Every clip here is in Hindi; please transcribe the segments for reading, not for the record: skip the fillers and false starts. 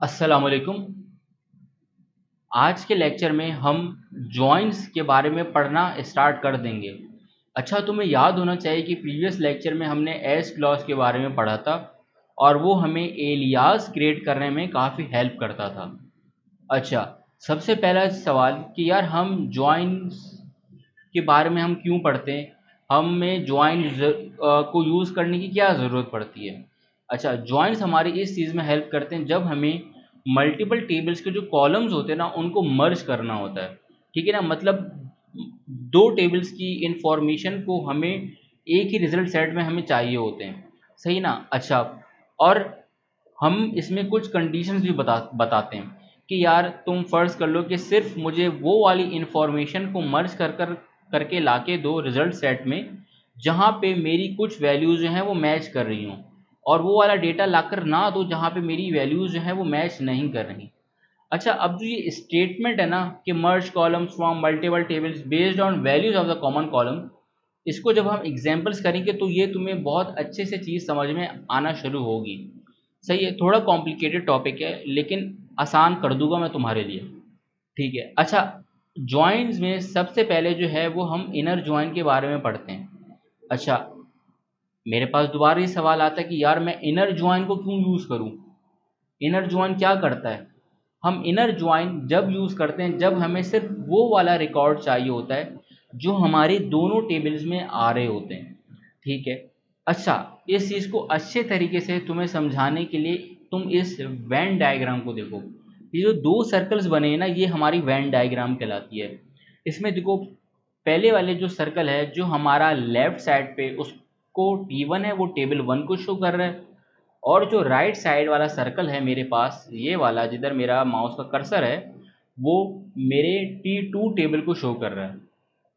अस्सलाम वालेकुम। आज के लेक्चर में हम जॉइंट्स के बारे में पढ़ना स्टार्ट कर देंगे। अच्छा, तुम्हें याद होना चाहिए कि प्रीवियस लेक्चर में हमने एस क्लॉज के बारे में पढ़ा था और वो हमें एलियास क्रिएट करने में काफ़ी हेल्प करता था। अच्छा, सबसे पहला सवाल कि यार हम जॉइंट्स के बारे में हम क्यों पढ़ते हैं, हमें जॉइंट को यूज़ करने की क्या ज़रूरत पड़ती है। अच्छा, जॉइंट्स हमारी इस चीज़ में हेल्प करते हैं जब हमें मल्टीपल टेबल्स के जो कॉलम्स होते हैं ना उनको मर्ज करना होता है। ठीक है ना, मतलब दो टेबल्स की इंफॉर्मेशन को हमें एक ही रिजल्ट सेट में हमें चाहिए होते हैं, सही ना। अच्छा, और हम इसमें कुछ कंडीशंस भी बताते हैं कि यार तुम फर्ज कर लो कि सिर्फ मुझे वो वाली इंफॉर्मेशन को मर्ज करके लाके दो रिजल्ट सेट में जहाँ पे मेरी कुछ वैल्यूज़ जो हैं वो मैच कर रही हों, और वो वाला डेटा लाकर ना दो जहाँ पे मेरी वैल्यूज़ जो हैं वो मैच नहीं कर रही। अच्छा, अब जो ये स्टेटमेंट है ना कि merge columns from multiple tables based on values of the common column, इसको जब हम एग्जांपल्स करेंगे तो ये तुम्हें बहुत अच्छे से चीज़ समझ में आना शुरू होगी। सही है, थोड़ा कॉम्प्लिकेटेड टॉपिक है लेकिन आसान कर दूंगा मैं तुम्हारे लिए। ठीक है। अच्छा, जॉइंट्स में सबसे पहले जो है वो हम इनर जॉइन के बारे में पढ़ते हैं। अच्छा, मेरे पास दोबारा ये सवाल आता है कि यार मैं इनर जॉइन को क्यों यूज़ करूँ, इनर जॉइन क्या करता है। हम इनर जॉइन जब यूज़ करते हैं जब हमें सिर्फ वो वाला रिकॉर्ड चाहिए होता है जो हमारे दोनों टेबल्स में आ रहे होते हैं। ठीक है। अच्छा, इस चीज़ को अच्छे तरीके से तुम्हें समझाने के लिए तुम इस वैन डायग्राम को देखो। ये जो दो सर्कल्स बने हैं ना ये हमारी वैन डायग्राम कहलाती है। इसमें देखो, पहले वाले जो सर्कल है जो हमारा लेफ्ट साइड पे उसको T1 है, वो टेबल 1 को शो कर रहा है। और जो राइट साइड वाला सर्कल है मेरे पास, ये वाला जिधर मेरा माउस का कर्सर है, वो मेरे T2 टेबल को शो कर रहा है।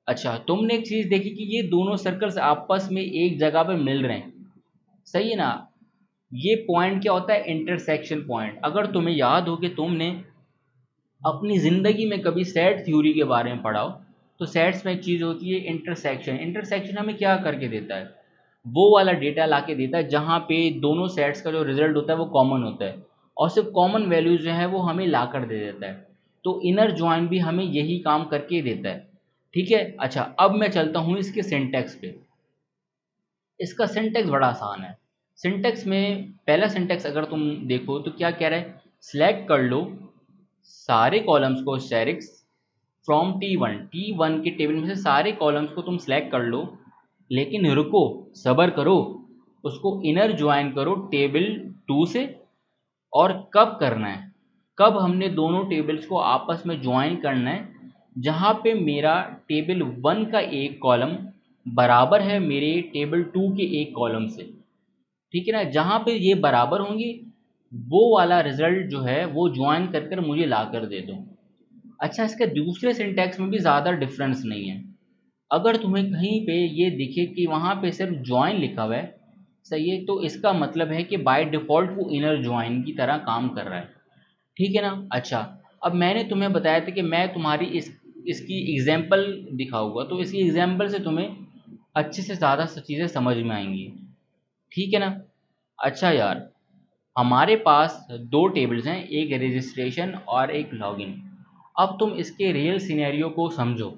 अच्छा, तुमने एक चीज़ देखी कि ये दोनों सर्कल्स आपस में एक जगह पे मिल रहे हैं, सही है ना। ये पॉइंट क्या होता है, इंटरसेक्शन पॉइंट। अगर तुम्हें याद हो कि तुमने अपनी ज़िंदगी में कभी सेट थ्योरी के बारे में पढ़ा हो, तो सेट्स में एक चीज़ होती है इंटरसेक्शन। इंटरसेक्शन हमें क्या करके देता है, वो वाला डेटा ला के देता है जहाँ पे दोनों सेट्स का जो रिजल्ट होता है वो कॉमन होता है, और सिर्फ कॉमन वैल्यूज जो है वो हमें ला कर दे देता है। तो इनर जॉइन भी हमें यही काम करके देता है। ठीक है। अच्छा, अब मैं चलता हूँ इसके सिंटैक्स पे। इसका सिंटैक्स बड़ा आसान है। सिंटैक्स में पहला सिंटैक्स अगर तुम देखो तो क्या कह रहा है, सिलेक्ट कर लो सारे कॉलम्स को स्टेरिक्स फ्रॉम टी वन के टेबल में से सारे कॉलम्स को तुम सेलेक्ट कर लो, लेकिन रुको, सब्र करो, उसको इनर ज्वाइन करो टेबल 2 से। और कब करना है, कब हमने दोनों टेबल्स को आपस में ज्वाइन करना है, जहाँ पे मेरा टेबल 1 का एक कॉलम बराबर है मेरे टेबल 2 के एक कॉलम से। ठीक है ना, जहाँ पे ये बराबर होंगी वो वाला रिजल्ट जो है वो ज्वाइन कर कर मुझे ला कर दे दो। अच्छा, इसके दूसरे सिंटैक्स में भी ज़्यादा डिफरेंस नहीं है। अगर तुम्हें कहीं पे ये दिखे कि वहाँ पे सिर्फ ज्वाइन लिखा हुआ है, सही है, तो इसका मतलब है कि बाय डिफ़ॉल्ट वो इनर ज्वाइन की तरह काम कर रहा है। ठीक है ना। अच्छा, अब मैंने तुम्हें बताया था कि मैं तुम्हारी इसकी एग्जाम्पल दिखाऊंगा, तो इसकी एग्जाम्पल से तुम्हें अच्छे से ज़्यादा चीज़ें समझ में आएंगी। ठीक है ना। अच्छा यार, हमारे पास दो टेबल्स हैं, एक रजिस्ट्रेशन और एक लॉगिन। अब तुम इसके रियल सिनेरियो को समझो।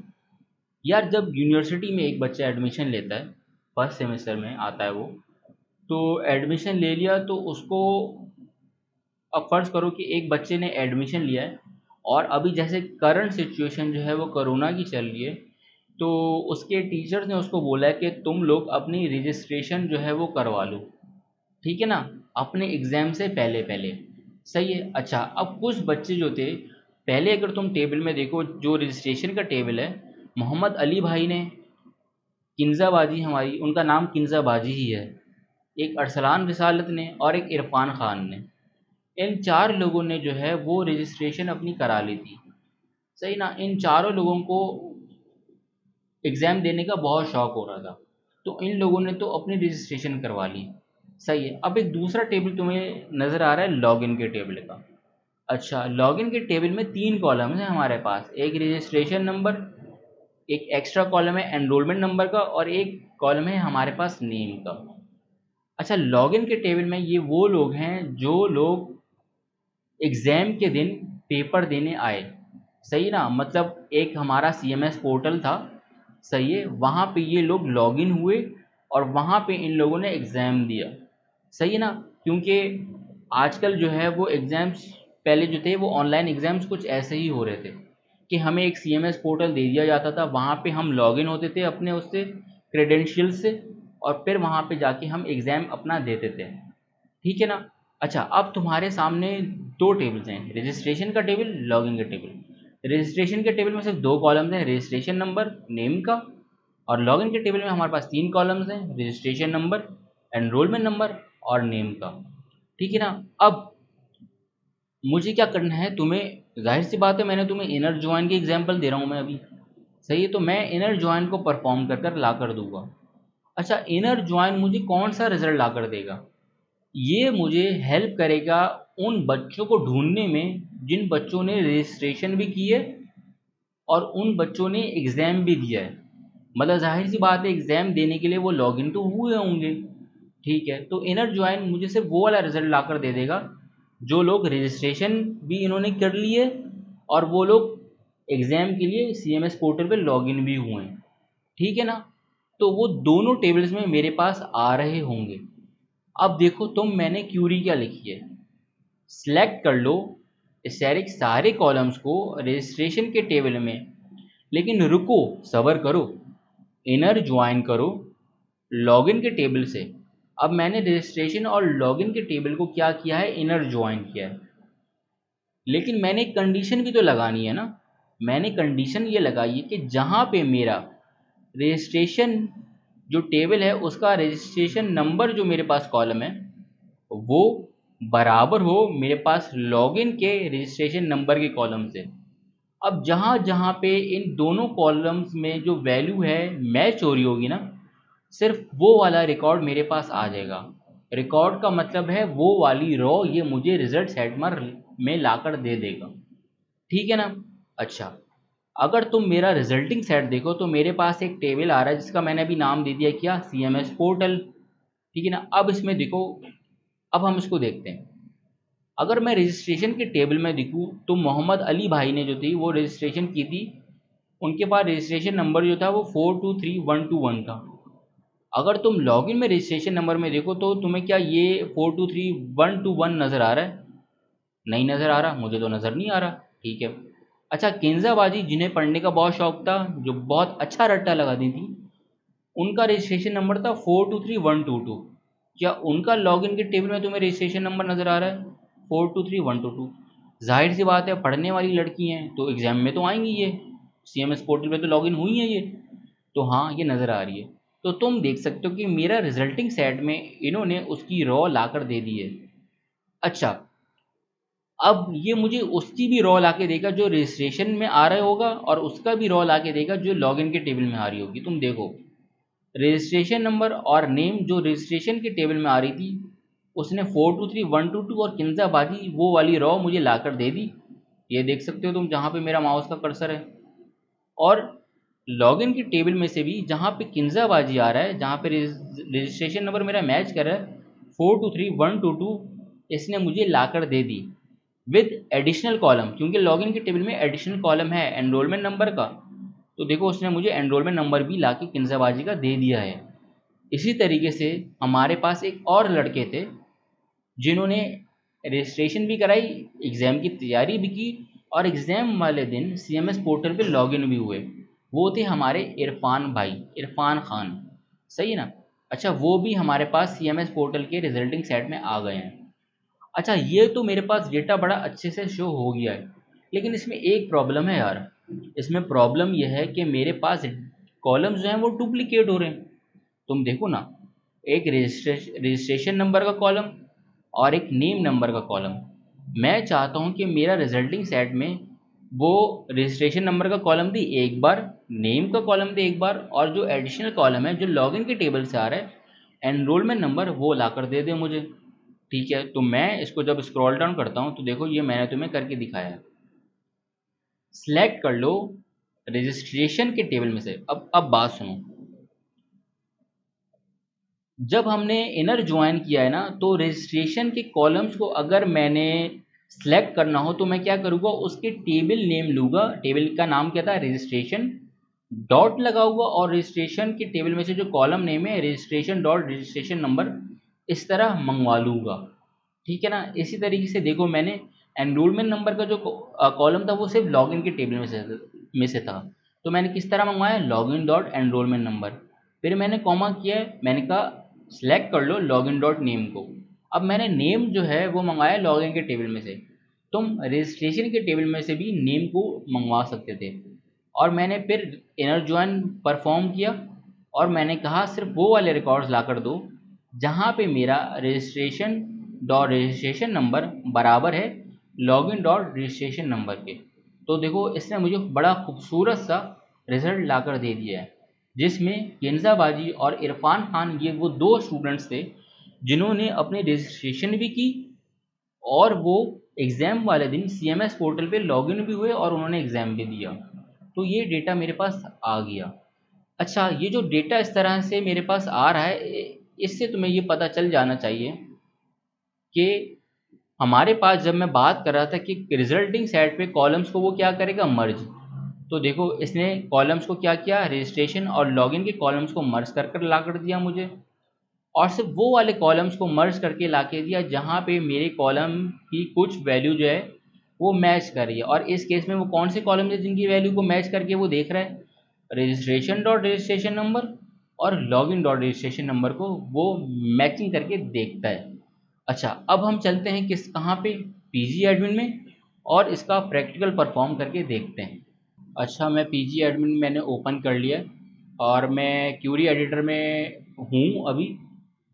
यार, जब यूनिवर्सिटी में एक बच्चा एडमिशन लेता है, फर्स्ट सेमेस्टर में आता है वो, तो एडमिशन ले लिया तो उसको, अब फ़र्ज़ करो कि एक बच्चे ने एडमिशन लिया है और अभी जैसे करंट सिचुएशन जो है वो कोरोना की चल रही है, तो उसके टीचर्स ने उसको बोला है कि तुम लोग अपनी रजिस्ट्रेशन जो है वो करवा लो। ठीक है ना, अपने एग्ज़ाम से पहले पहले। सही है। अच्छा, अब कुछ बच्चे जो थे, पहले अगर तुम टेबल में देखो जो रजिस्ट्रेशन का टेबल है, मोहम्मद अली भाई ने, किन्ज़ाबाजी हमारी, उनका नाम किन्ज़ाबाजी ही है, एक अरसलान रिसालत ने और एक इरफान खान ने, इन चार लोगों ने जो है वो रजिस्ट्रेशन अपनी करा ली थी। सही ना, इन चारों लोगों को एग्ज़ाम देने का बहुत शौक हो रहा था, तो इन लोगों ने तो अपनी रजिस्ट्रेशन करवा ली। सही है। अब एक दूसरा टेबल तुम्हें नज़र आ रहा है लॉगिन के टेबल का। अच्छा, लॉगिन के टेबल में तीन कॉलम्स हैं हमारे पास, एक रजिस्ट्रेशन नंबर, एक एक्स्ट्रा कॉलम है एनरोलमेंट नंबर का, और एक कॉलम है हमारे पास नेम का। अच्छा, लॉगिन के टेबल में ये वो लोग हैं जो लोग एग्ज़ाम के दिन पेपर देने आए, सही ना, मतलब एक हमारा CMS पोर्टल था, सही है, वहाँ पे ये लोग लॉगिन हुए और वहाँ पे इन लोगों ने एग्ज़ाम दिया, सही है ना। क्योंकि आजकल जो है वो एग्ज़ाम्स पहले जो थे वो ऑनलाइन एग्ज़ाम्स कुछ ऐसे ही हो रहे थे कि हमें एक CMS पोर्टल दे दिया जाता था, वहाँ पे हम लॉगिन होते थे अपने उससे क्रेडेंशियल से, और फिर वहाँ पे जाके हम एग्ज़ाम अपना देते थे, ठीक है ना। अच्छा, अब तुम्हारे सामने दो टेबल्स हैं, रजिस्ट्रेशन का टेबल, लॉगिन का टेबल। रजिस्ट्रेशन के टेबल में सिर्फ दो कॉलम्स हैं, रजिस्ट्रेशन नंबर नेम का, और लॉगिन के टेबल में हमारे पास तीन कॉलम्स हैं, रजिस्ट्रेशन नंबर, एनरोलमेंट नंबर और नेम का, ठीक है ना। अब मुझे क्या करना है, तुम्हें जाहिर सी बात है मैंने तुम्हें इनर जॉइन की एग्जांपल दे रहा हूँ मैं अभी, सही है, तो मैं इनर जॉइन को परफॉर्म कर कर ला कर दूंगा। अच्छा, इनर जॉइन मुझे कौन सा रिजल्ट ला कर देगा, ये मुझे हेल्प करेगा उन बच्चों को ढूंढने में जिन बच्चों ने रजिस्ट्रेशन भी की है और उन बच्चों ने एग्ज़ाम भी दिया है। मतलब जाहिर सी बात है एग्ज़ाम देने के लिए वो लॉगिन तो हुए होंगे, ठीक है। तो इनर जॉइन मुझे सिर्फ वो वाला रिजल्ट ला कर दे देगा जो लोग रजिस्ट्रेशन भी इन्होंने कर लिए और वो लोग एग्ज़ाम के लिए CMS पोर्टल पे लॉगिन भी हुए हैं, ठीक है ना। तो वो दोनों टेबल्स में मेरे पास आ रहे होंगे। अब देखो तुम, मैंने क्यूरी क्या लिखी है, सिलेक्ट कर लो स्टैटिक सारे कॉलम्स को रजिस्ट्रेशन के टेबल में, लेकिन रुको, सब्र करो, इनर ज्वाइन करो लॉगिन के टेबल से। अब मैंने रजिस्ट्रेशन और लॉगिन के टेबल को क्या किया है, इनर ज्वाइन किया है, लेकिन मैंने एक कंडीशन भी तो लगानी है ना। मैंने कंडीशन ये लगाई है कि जहाँ पे मेरा रजिस्ट्रेशन जो टेबल है उसका रजिस्ट्रेशन नंबर जो मेरे पास कॉलम है वो बराबर हो मेरे पास लॉगिन के रजिस्ट्रेशन नंबर के कॉलम से। अब जहाँ जहाँ पे इन दोनों कॉलम्स में जो वैल्यू है मैच हो रही होगी ना, सिर्फ वो वाला रिकॉर्ड मेरे पास आ जाएगा। रिकॉर्ड का मतलब है वो वाली रो ये मुझे रिजल्ट सेट में लाकर दे देगा, ठीक है ना। अच्छा, अगर तुम मेरा रिजल्टिंग सेट देखो तो मेरे पास एक टेबल आ रहा है जिसका मैंने अभी नाम दे दिया क्या, CMS पोर्टल, ठीक है ना। अब इसमें देखो, अब हम इसको देखते हैं। अगर मैं रजिस्ट्रेशन के टेबल में दिखूँ तो मोहम्मद अली भाई ने जो थी वो रजिस्ट्रेशन की थी, उनके पास रजिस्ट्रेशन नंबर जो था वो 423121 था। अगर तुम लॉगिन में रजिस्ट्रेशन नंबर में देखो तो तुम्हें क्या ये 423121 नज़र आ रहा है, नहीं नज़र आ रहा, मुझे तो नज़र नहीं आ रहा, ठीक है। अच्छा, किंजाबाजी जिन्हें पढ़ने का बहुत शौक था, जो बहुत अच्छा रट्टा लगाती थी, उनका रजिस्ट्रेशन नंबर था 423122। क्या उनका लॉगिन के टेबल में तुम्हें रजिस्ट्रेशन नंबर नज़र आ रहा है 423122? जाहिर सी बात है पढ़ने वाली लड़की हैं तो एग्ज़ाम में तो आएंगी ये, CMS पोर्टल पे तो लॉगिन हुई है ये, तो हाँ ये नज़र आ रही है। तो तुम देख सकते हो कि मेरा रिजल्टिंग सेट में इन्होंने उसकी रॉ लाकर दे दी है। अच्छा, अब ये मुझे उसकी भी रॉ ला के देगा जो रजिस्ट्रेशन में आ रहा होगा और उसका भी रॉ ला के देगा जो लॉगिन के टेबल में आ रही होगी। तुम देखो, रजिस्ट्रेशन नंबर और नेम जो रजिस्ट्रेशन के टेबल में आ रही थी उसने 423122 और किंजाबाजी वो वाली रॉ मुझे लाकर दे दी, ये देख सकते हो तुम जहाँ पे मेरा माउस का कर्सर है। और लॉगिन के टेबल में से भी जहाँ पे किंजाबाजी आ रहा है, जहाँ पे रजिस्ट्रेशन नंबर मेरा मैच कर रहा है 423122, इसने मुझे लाकर दे दी विद एडिशनल कॉलम, क्योंकि लॉगिन के टेबल में एडिशनल कॉलम है एनरोलमेंट नंबर का, तो देखो उसने मुझे एनरोलमेंट नंबर भी लाके किंजाबाजी का दे दिया है। इसी तरीके से हमारे पास एक और लड़के थे जिन्होंने रजिस्ट्रेशन भी कराई, एग्ज़ाम की तैयारी भी की और एग्ज़ाम वाले दिन CMS पोर्टल पे लॉगिन भी हुए। वो थे हमारे इरफान भाई, इरफान खान, सही है ना। अच्छा, वो भी हमारे पास CMS पोर्टल के रिजल्टिंग सेट में आ गए हैं। अच्छा, ये तो मेरे पास डेटा बड़ा अच्छे से शो हो गया है, लेकिन इसमें एक प्रॉब्लम है यार। इसमें प्रॉब्लम यह है कि मेरे पास कॉलम्स जो हैं वो डुप्लीकेट हो रहे हैं। तुम देखो ना, एक रजिस्ट्रेशन नंबर का कॉलम और एक नेम नंबर का कॉलम। मैं चाहता हूँ कि मेरा रिजल्टिंग सेट में वो रजिस्ट्रेशन नंबर का कॉलम दे एक बार, नेम का कॉलम दे एक बार, और जो एडिशनल कॉलम है जो लॉगिन के टेबल से आ रहा है एनरोलमेंट नंबर वो ला कर दे दे मुझे, ठीक है। तो मैं इसको जब स्क्रॉल डाउन करता हूँ तो देखो ये मैंने तुम्हें करके दिखाया है। सिलेक्ट कर लो रजिस्ट्रेशन के टेबल में से। अब बात सुनो, जब हमने इनर ज्वाइन किया है ना तो रजिस्ट्रेशन के कॉलम्स को अगर मैंने सेलेक्ट करना हो तो मैं क्या करूँगा, उसके टेबल नेम लूँगा। टेबल का नाम क्या था, रजिस्ट्रेशन, डॉट लगाऊंगा और रजिस्ट्रेशन के टेबल में से जो कॉलम नेम है रजिस्ट्रेशन डॉट रजिस्ट्रेशन नंबर इस तरह मंगवा लूँगा। ठीक है ना। इसी तरीके से देखो मैंने एनरोलमेंट नंबर का जो कॉलम था वो सिर्फ लॉगिन के टेबल में से था, तो मैंने किस तरह मंगवाया, लॉगिन डॉट एनरोलमेंट नंबर। फिर मैंने कॉमा किया है, मैंने कहा सिलेक्ट कर लो लॉगिन डॉट नेम को। अब मैंने नेम जो है वो मंगाया लॉगिन के टेबल में से, तुम रजिस्ट्रेशन के टेबल में से भी नेम को मंगवा सकते थे। और मैंने फिर इनर ज्वाइन परफॉर्म किया और मैंने कहा सिर्फ वो वाले रिकॉर्ड्स ला कर दो जहाँ पे मेरा रजिस्ट्रेशन डॉट रजिस्ट्रेशन नंबर बराबर है लॉगिन डॉट रजिस्ट्रेशन नंबर के। तो देखो इसने मुझे बड़ा खूबसूरत सा रिजल्ट ला कर दे दिया है, जिसमें केंजा बाजी और इरफान खान ये वो दो स्टूडेंट्स थे जिन्होंने अपनी रजिस्ट्रेशन भी की और वो एग्ज़ाम वाले दिन CMS पोर्टल पे लॉगिन भी हुए और उन्होंने एग्ज़ाम भी दिया। तो ये डेटा मेरे पास आ गया। अच्छा, ये जो डेटा इस तरह से मेरे पास आ रहा है, इससे तुम्हें ये पता चल जाना चाहिए कि हमारे पास जब मैं बात कर रहा था कि रिजल्टिंग सेट पे कॉलम्स को वो क्या करेगा, मर्ज। तो देखो इसने कॉलम्स को क्या किया, रजिस्ट्रेशन और लॉगिन के कॉलम्स को मर्ज कर कर ला कर दिया मुझे, और सिर्फ वो वाले कॉलम्स को मर्ज करके ला के दिया जहाँ पे मेरे कॉलम की कुछ वैल्यू जो है वो मैच कर रही है। और इस केस में वो कौन से कॉलम है जिनकी वैल्यू को मैच करके वो देख रहा है, रजिस्ट्रेशन डॉट रजिस्ट्रेशन नंबर और लॉगिन डॉट रजिस्ट्रेशन नंबर को वो मैचिंग करके देखता है। अच्छा, अब हम चलते हैं किस कहाँ पे, पीजी एडमिन में, और इसका प्रैक्टिकल परफॉर्म करके देखते हैं। अच्छा, मैं पीजी एडमिन मैंने ओपन कर लिया और मैं क्यूरी एडिटर में हूँ अभी,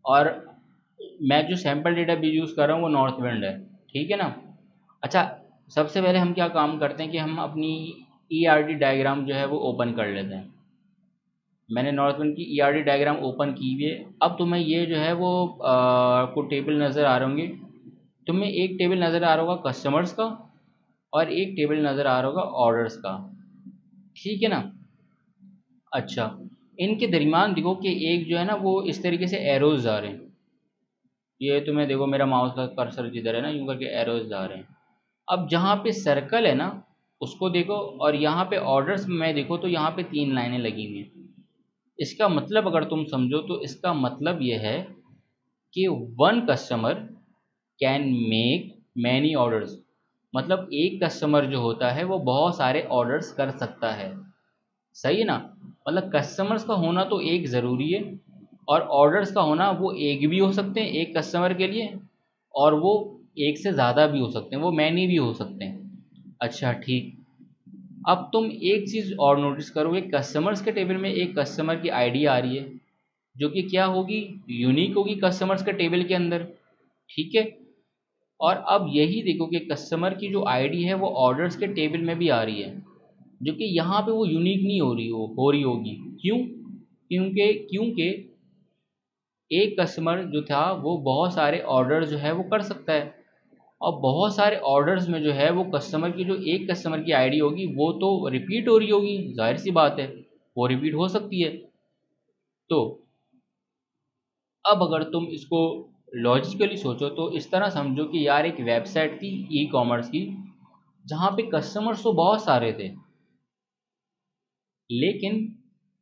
और मैं जो सैम्पल डेटा भी यूज़ कर रहा हूँ वो नॉर्थ विंड है। ठीक है ना। अच्छा, सबसे पहले हम क्या काम करते हैं कि हम अपनी ERD डायग्राम जो है वो ओपन कर लेते हैं। मैंने नॉर्थ विंड की ERD डायग्राम ओपन की हुई है। अब तुम्हें ये जो है वो को टेबल नज़र आ रहे होंगे। तुम्हें एक टेबल नज़र आ रहा होगा कस्टमर्स का और एक टेबल नज़र आ रहा होगा ऑर्डर्स का। ठीक है ना। अच्छा, इनके दरमियान देखो कि एक जो है ना वो इस तरीके से एरोज आ रहे हैं। ये तुम्हें देखो मेरा माउस का कर्सर जिधर है ना यूं करके एरोज आ रहे हैं। अब जहाँ पे सर्कल है ना उसको देखो, और यहाँ पे ऑर्डर्स में देखो तो यहाँ पे 3 लाइनें लगी हुई हैं। इसका मतलब अगर तुम समझो तो इसका मतलब ये है कि one customer can make many orders. मतलब एक कस्टमर जो होता है वो बहुत सारे ऑर्डर्स कर सकता है। सही है ना। मतलब कस्टमर्स का होना तो एक ज़रूरी है, और ऑर्डर्स का होना वो एक भी हो सकते हैं एक कस्टमर के लिए, और वो एक से ज़्यादा भी हो सकते हैं, वो मैनी भी हो सकते हैं। अच्छा ठीक। अब तुम एक चीज़ और नोटिस करोगे, कस्टमर्स के टेबल में एक कस्टमर की आईडी आ रही है जो कि क्या होगी, यूनिक होगी कस्टमर्स के टेबल के अंदर। ठीक है। और अब यही देखो कि कस्टमर की जो आईडी है वो ऑर्डर्स के टेबल में भी आ रही है, जो कि यहाँ पे वो यूनिक नहीं हो रही होगी। क्यों? क्योंकि एक कस्टमर जो था वो बहुत सारे ऑर्डर जो है वो कर सकता है, और बहुत सारे ऑर्डर्स में जो है वो कस्टमर की जो एक कस्टमर की आईडी होगी वो तो रिपीट हो रही होगी, जाहिर सी बात है वो रिपीट हो सकती है। तो अब अगर तुम इसको लॉजिकली सोचो तो इस तरह समझो कि यार एक वेबसाइट थी ई कॉमर्स की, जहाँ पे कस्टमर्स तो बहुत सारे थे, लेकिन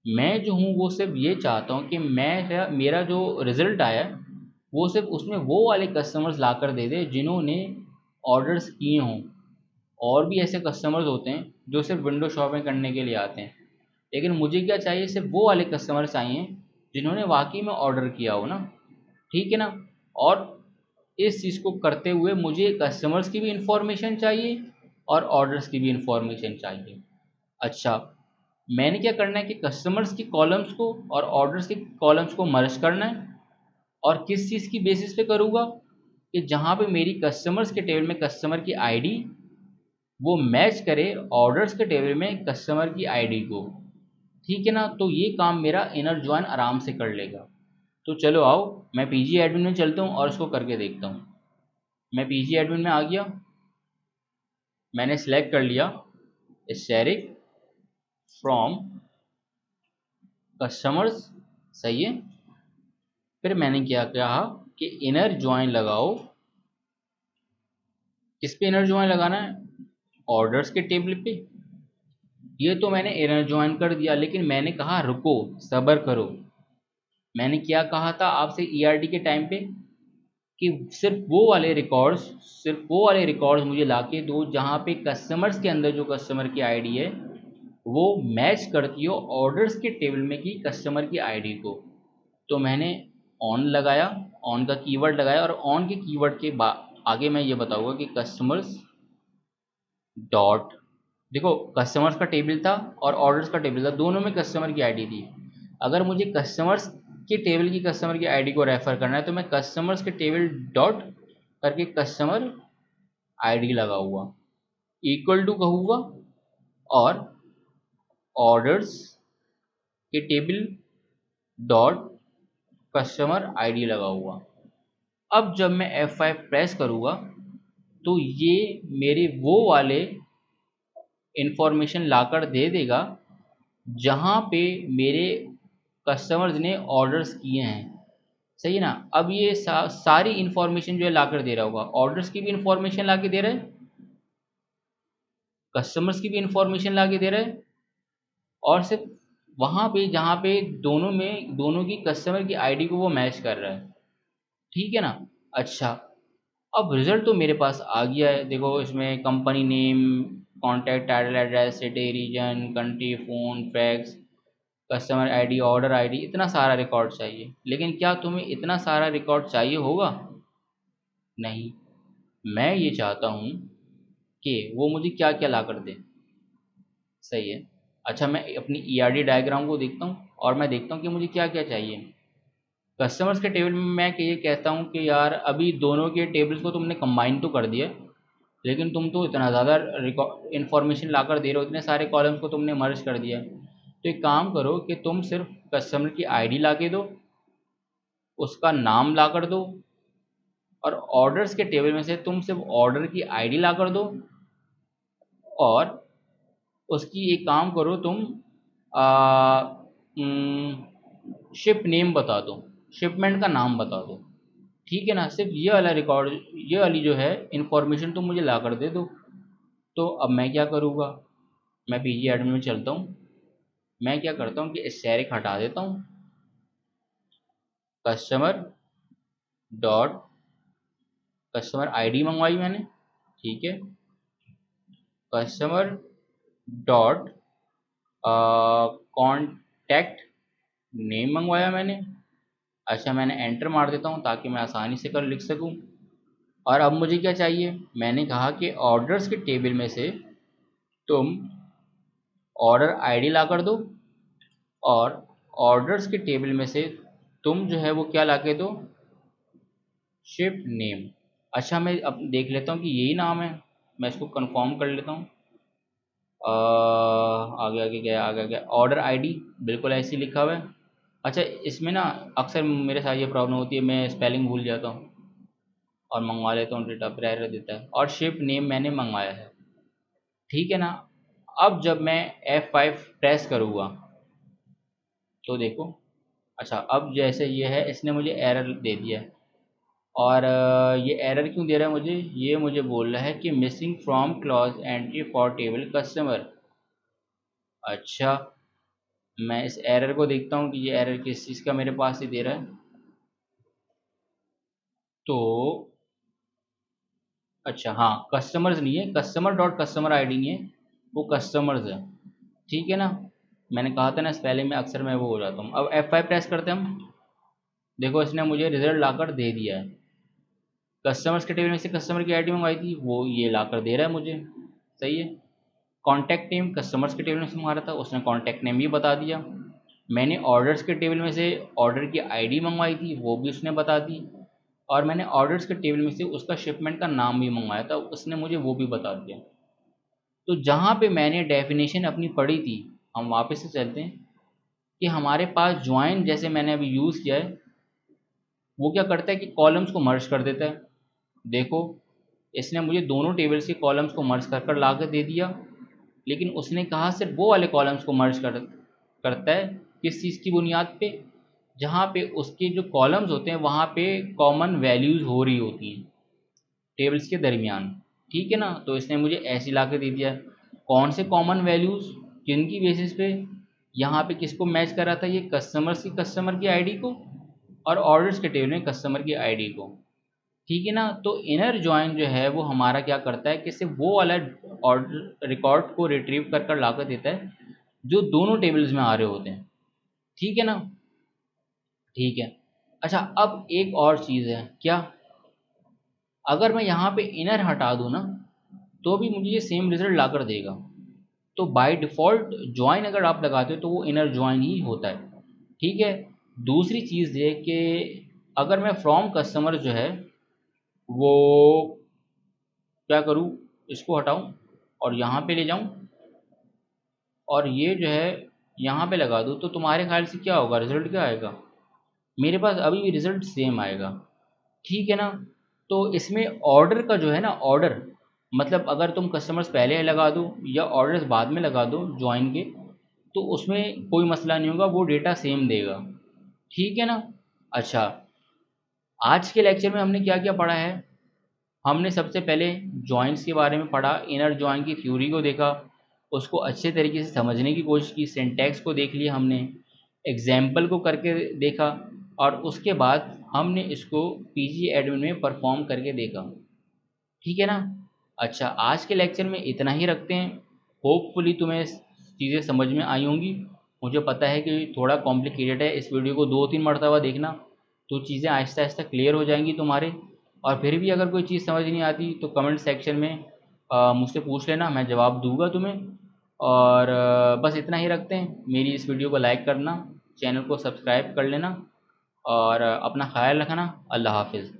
मैं जो हूँ वो सिर्फ ये चाहता हूँ कि मैं मेरा जो रिज़ल्ट आया है वो सिर्फ उसमें वो वाले कस्टमर्स ला कर दे दे जिन्होंने ऑर्डर्स किए हों। और भी ऐसे कस्टमर्स होते हैं जो सिर्फ विंडो शॉपिंग करने के लिए आते हैं, लेकिन मुझे क्या चाहिए, सिर्फ वो वाले कस्टमर चाहिए जिन्होंने वाकई में ऑर्डर किया हो ना। ठीक है ना। और इस चीज़ को करते हुए मुझे कस्टमर्स की भी इंफॉर्मेशन चाहिए और ऑर्डर्स की भी इंफॉर्मेशन चाहिए। अच्छा, मैंने क्या करना है कि कस्टमर्स की कॉलम्स को और ऑर्डर्स के कॉलम्स को मर्ज करना है, और किस चीज़ की बेसिस पे करूँगा, कि जहाँ पे मेरी कस्टमर्स के टेबल में कस्टमर की आईडी वो मैच करे ऑर्डर्स के टेबल में कस्टमर की आईडी को। ठीक है ना। तो ये काम मेरा इनर जॉइन आराम से कर लेगा। तो चलो आओ, मैं पीजी एडमिन में चलता हूँ और उसको करके देखता हूँ। मैं पीजी एडमिन में आ गया, मैंने सेलेक्ट कर लिया स्टैटिक फ्रॉम कस्टमर्स। सही है। फिर मैंने क्या कहा कि इनर जॉइन लगाओ किस पे इनर ज्वाइन लगाना है? ऑर्डर्स के टेबल पे। ये तो मैंने इनर ज्वाइन कर दिया, लेकिन मैंने कहा रुको, सब्र करो। मैंने क्या कहा था आपसे ईआरडी के टाइम पे कि सिर्फ वो वाले रिकॉर्ड्स मुझे लाके दो जहाँ पे कस्टमर्स के अंदर जो कस्टमर की आईडी है वो मैच करती हो ऑर्डर्स के टेबल में की कस्टमर की आईडी को। तो मैंने ऑन लगाया, ऑन का कीवर्ड लगाया, और ऑन के कीवर्ड के आगे मैं ये बताऊंगा कि कस्टमर्स डॉट, देखो कस्टमर्स का टेबल था और ऑर्डर्स का टेबल था, दोनों में कस्टमर की आईडी थी। अगर मुझे कस्टमर्स के टेबल की कस्टमर की आईडी को रेफर करना है तो मैं कस्टमर्स के टेबल डॉट करके कस्टमर आईडी लगा हुआ इक्वल टू कहूँगा और ऑर्डर्स के टेबल डॉट कस्टमर आईडी लगा हुआ। अब जब मैं F5 प्रेस करूँगा तो ये मेरे वो वाले इंफॉर्मेशन लाकर दे देगा जहाँ पे मेरे कस्टमर्स ने ऑर्डर्स किए हैं। सही है ना? अब ये सारी इंफॉर्मेशन जो है लाकर दे रहा होगा, ऑर्डर्स की भी इंफॉर्मेशन ला के दे रहा है, कस्टमर्स की भी इंफॉर्मेशन ला के दे रहा है, और सिर्फ वहाँ पे जहाँ पे दोनों की कस्टमर की आईडी को वो मैच कर रहा है। ठीक है ना? अच्छा, अब रिजल्ट तो मेरे पास आ गया है। देखो इसमें company name, contact title, address, city, region, country, phone, fax, customer ID, order ID, इतना सारा रिकॉर्ड चाहिए। लेकिन क्या तुम्हें इतना सारा रिकॉर्ड चाहिए होगा? नहीं। मैं ये चाहता हूँ कि वो मुझे क्या क्या ला कर दे। सही है। अच्छा, मैं अपनी ईआरडी डायग्राम को देखता हूँ और मैं देखता हूँ कि मुझे क्या क्या चाहिए। कस्टमर्स के टेबल में मैं ये कहता हूँ कि यार अभी दोनों के टेबल्स को तुमने कंबाइन तो कर दिया, लेकिन तुम तो इतना ज़्यादा इन्फॉर्मेशन ला कर दे रहे हो, इतने सारे कॉलम्स को तुमने मर्ज कर दिया। तो एक काम करो कि तुम सिर्फ कस्टमर की आईडी ला के दो, उसका नाम ला कर दो, और ऑर्डर्स के टेबल में से तुम सिर्फ ऑर्डर की आईडी ला कर दो, और उसकी एक काम करो तुम शिप नेम बता दो, शिपमेंट का नाम बता दो। ठीक है ना? सिर्फ ये वाला रिकॉर्ड, ये वाली जो है इन्फॉर्मेशन तुम मुझे ला कर दे दो। तो अब मैं क्या करूँगा? मैं पीजी एडमिन में चलता हूँ। मैं क्या करता हूँ कि इस शेयर को हटा देता हूँ, कस्टमर डॉट कस्टमर आईडी मंगवाई मैंने, ठीक है, कस्टमर डॉट कॉन्टैक्ट नेम मंगवाया मैंने। अच्छा, मैंने एंटर मार देता हूँ ताकि मैं आसानी से कर लिख सकूँ। और अब मुझे क्या चाहिए? मैंने कहा कि ऑर्डर्स के टेबल में से तुम ऑर्डर आईडी ला कर दो, और ऑर्डर्स के टेबल में से तुम जो है वो क्या ला के दो? Ship name. अच्छा, मैं अब देख लेता हूँ कि यही नाम है, मैं इसको कंफर्म कर लेता हूँ। आगे आगे गया, आगे गया, ऑर्डर आईडी बिल्कुल ऐसे ही लिखा हुआ है। अच्छा, इसमें ना अक्सर मेरे साथ ये प्रॉब्लम होती है, मैं स्पेलिंग भूल जाता हूँ और मंगवा लेता हूँ, डेटा पर एरर देता है। और शिप नेम मैंने मंगवाया है, ठीक है ना? अब जब मैं F5 प्रेस करूँगा तो देखो, अच्छा अब जैसे ये है, इसने मुझे एरर दे दिया है। और ये एरर क्यों दे रहा है मुझे? ये मुझे बोल रहा है कि missing from clause entry for table customer. अच्छा, मैं इस एरर को देखता हूँ कि ये एरर किस चीज़ का मेरे पास ही दे रहा है। तो अच्छा हाँ, कस्टमर्स नहीं है, कस्टमर डॉट कस्टमर आईडी नहीं है, वो कस्टमर्स है। ठीक है ना? मैंने कहा था ना स्पेलिंग में अक्सर मैं वो हो जाता हूँ। अब F5 प्रेस करते हैं हम। देखो इसने मुझे रिजल्ट लाकर दे दिया है। कस्टमर्स के टेबल में से कस्टमर की आईडी मंगवाई थी, वो ये लाकर दे रहा है मुझे। सही है। कॉन्टैक्ट नेम कस्टमर्स के टेबल में से मंगा रहा था, उसने कॉन्टैक्ट नेम भी बता दिया। मैंने ऑर्डर्स के टेबल में से ऑर्डर की आईडी मंगवाई थी, वो भी उसने बता दी। और मैंने ऑर्डर्स के टेबल में से उसका शिपमेंट का नाम भी मंगवाया था, उसने मुझे वो भी बता दिया। तो जहाँ पे मैंने डेफिनेशन अपनी पढ़ी थी, हम वापस से चलते हैं कि हमारे पास ज्वाइन जैसे मैंने अभी यूज़ किया है, वो क्या करता है कि कॉलम्स को मर्ज कर देता है। देखो, इसने मुझे दोनों टेबल्स के कॉलम्स को मर्ज कर कर ला कर दे दिया, लेकिन उसने कहा सिर्फ वो वाले कॉलम्स को मर्ज करता है। किस चीज़ की बुनियाद पे? जहाँ पे उसके जो कॉलम्स होते हैं वहाँ पे कॉमन वैल्यूज़ हो रही होती हैं टेबल्स के दरमियान। ठीक है ना। तो इसने मुझे ऐसे ला के दे दिया। कौन से कॉमन वैल्यूज़, जिनकी बेसिस पे यहाँ पे किसको मैच कर रहा था, ये कस्टमर की आईडी को, और ऑर्डर्स के टेबल में कस्टमर की आईडी को। ठीक है ना। तो इनर जॉइन जो है वो हमारा क्या करता है कि सिर्फ वो वाला ऑर्डर रिकॉर्ड को रिट्रीव कर कर ला कर देता है जो दोनों टेबल्स में आ रहे होते हैं। ठीक है ना। ठीक है। अच्छा, अब एक और चीज़ है क्या, अगर मैं यहाँ पे इनर हटा दूँ ना तो भी मुझे ये सेम रिजल्ट ला कर देगा। तो बाय डिफ़ॉल्ट जॉइन अगर आप लगाते हो तो वो इनर जॉइन ही होता है। ठीक है। दूसरी चीज़ ये कि अगर मैं फ्रॉम कस्टमर जो है वो क्या करूँ, इसको हटाऊँ और यहाँ पे ले जाऊँ और ये जो है यहाँ पे लगा दूँ, तो तुम्हारे ख्याल से क्या होगा, रिज़ल्ट क्या आएगा? मेरे पास अभी भी रिज़ल्ट सेम आएगा। ठीक है ना। तो इसमें ऑर्डर का जो है ना, ऑर्डर मतलब अगर तुम कस्टमर्स पहले लगा दो या ऑर्डर्स बाद में लगा दो ज्वाइन के, तो उसमें कोई मसला नहीं होगा, वो डेटा सेम देगा। ठीक है ना। अच्छा, आज के लेक्चर में हमने क्या क्या पढ़ा है। हमने सबसे पहले जॉइंट्स के बारे में पढ़ा, इनर जॉइन की थ्योरी को देखा, उसको अच्छे तरीके से समझने की कोशिश की, सिंटैक्स को देख लिया हमने, एग्जाम्पल को करके देखा, और उसके बाद हमने इसको पीजी एडमिन में परफॉर्म करके देखा। ठीक है ना। अच्छा, आज के लेक्चर में इतना ही रखते हैं। होपफुली तुम्हें चीज़ें समझ में आई होंगी। मुझे पता है कि थोड़ा कॉम्प्लिकेटेड है, इस वीडियो को 2-3 मरतबा देखना तो चीज़ें आहिस्ता आहिस्ता क्लियर हो जाएंगी तुम्हारे। और फिर भी अगर कोई चीज़ समझ नहीं आती तो कमेंट सेक्शन में मुझसे पूछ लेना, मैं जवाब दूंगा तुम्हें। और बस इतना ही रखते हैं। मेरी इस वीडियो को लाइक करना, चैनल को सब्सक्राइब कर लेना, और अपना ख्याल रखना। अल्लाह हाफिज़।